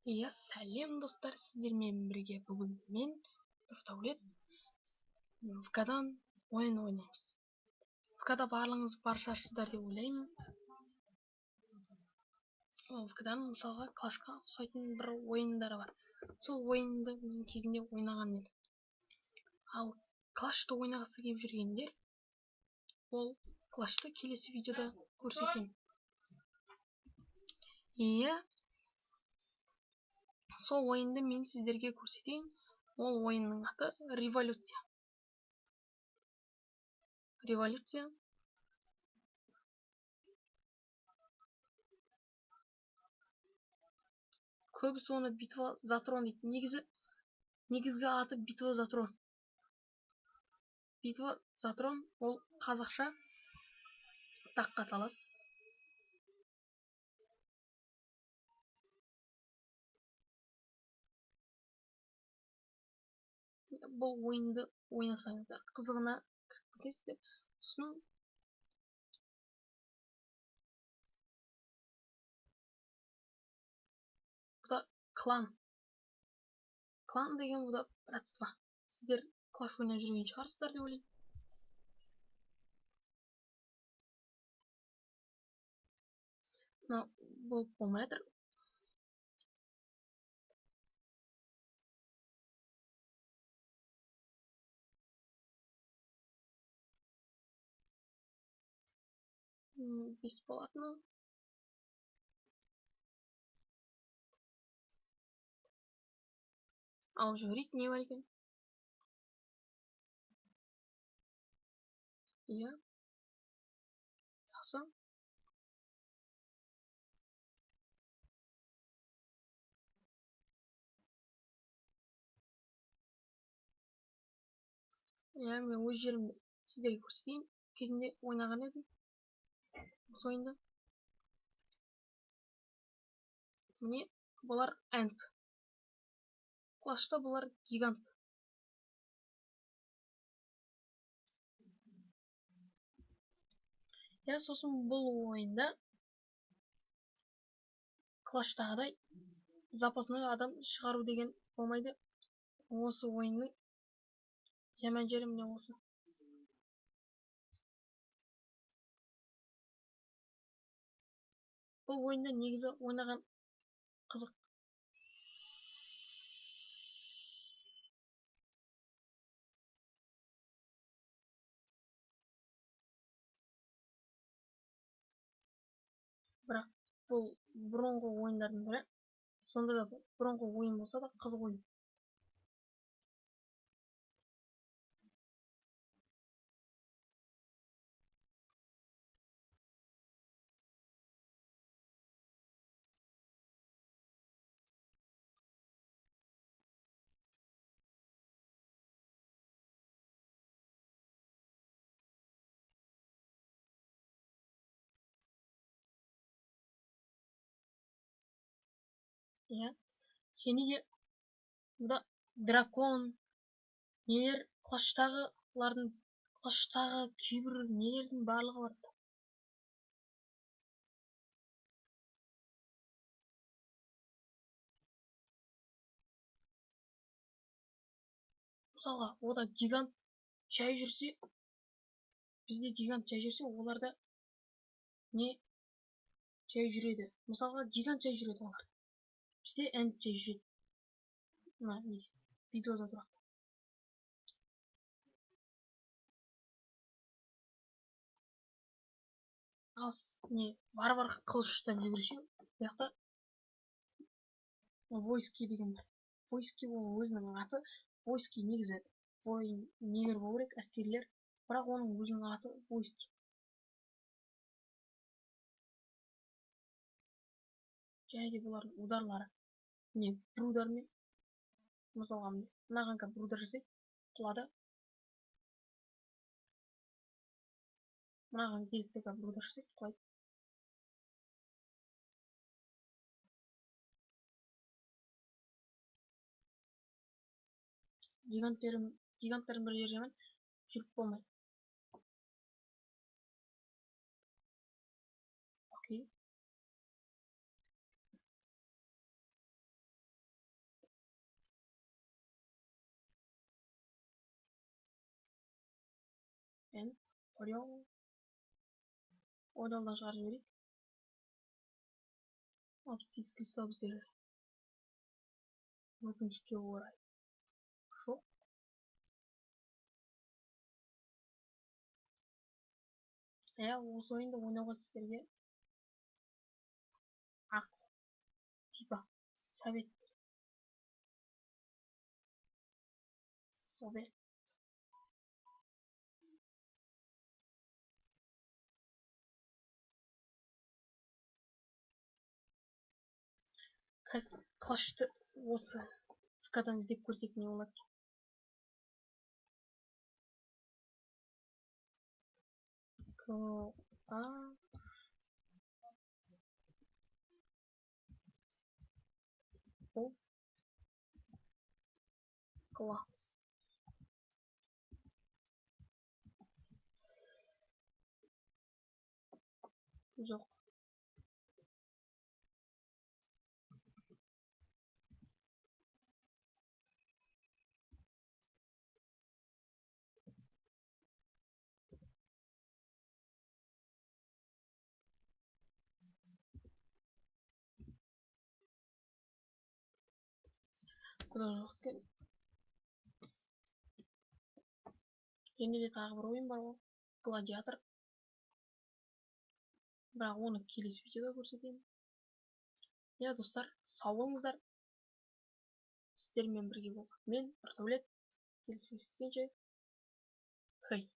Иә, сәлем достар, сіздермен бірге бүгін мен Нұртәулет ВК-дан ойын ойнаймыз. ВК-да барлығыңыз бар шығарсыздар деп ойлаймын. ВК-дан мысалға клашқа ұқсайтын бір ойындары бар. Сол ойынды мен кезінде ойнаған едім. Ал клашты ойнағысы келіп жүргендер, ол клашты келесі видеода көрсетемін. Иә, сол ойынды мен сіздерге көрсетейін. Ол ойынның аты революция. Көбісі оны битва за трон дейді. Негізгі аты битва за трон. Битва за трон ол қазақша таққа талас. Бұл ойынды ойнасаңыздар қызығына кіріп кетесіздер. Сосын бұда клан. Клан деген бұда братство. Сіздер клаш ойнап жүрген шығарсыздар деп ойлаймын. Бұл болмай жатыр. Бесплатно. Ал жіберейік не бар екен? Иә. Жақсы. Иә, мен өз жерімді сіздерге көрсетейін. Кезінде ойнаған едім осы ойынды. Міне, бұлар әнт. Клашта бұлар гигант. Я, сосын бұл ойында клаштағыдай запасной адам шығару деген болмайды. Осы ойынның жаман жері міне осы. Бұл ойында негізі ойнаған қызық. Бірақ бұл бұрынғы ойындардың бірі. Сонда да бұрынғы ойын болса да қызық ойын. Иә, және де бұда дракон, нелер, клаштағы кейбір нелердің барлығы бар. Мысалға, ода гигант жай жүрсе, бізде гигант жай жүрсе, оларда не жай жүреді. Мысалға, гигант жай жүреді олар. Бізде әнт жай жүреді. Мына не видеода тұрақ. Ал не варвар қылыштап жүгірсе, бұяқта войски деген бар. Войски ол өзінің аты. Войски негізі воин негр болу керек, әскерлер. Бірақ оның өзінің аты войски. Және де бұлардың ударлары. Не брудармен. Мысалға мынаған брудар жасайды, құлады. Мынаған келді брудар жасайды, құлайды. Гиганттардың бір жері жаман, жүріп болмайды. Окей. Ойналдан шығарып жіберейік. 68 кристалл біздер өкінішке орай жоқ. Осы ойынды ойнауға сіздерге типа совет клашты осы ФК-дан іздеп көрсек не болады екен. Класс. Жоқ. Куда жоқ екен. Енді де тағы бір ойын бар ғой. Гладиатор. Бірақ оны келесі видеода көрсетемін. Достар, сау болыңыздар. Сіздермен бірге болған мен Нұрдәулет. Келесі кездескенше. Хей.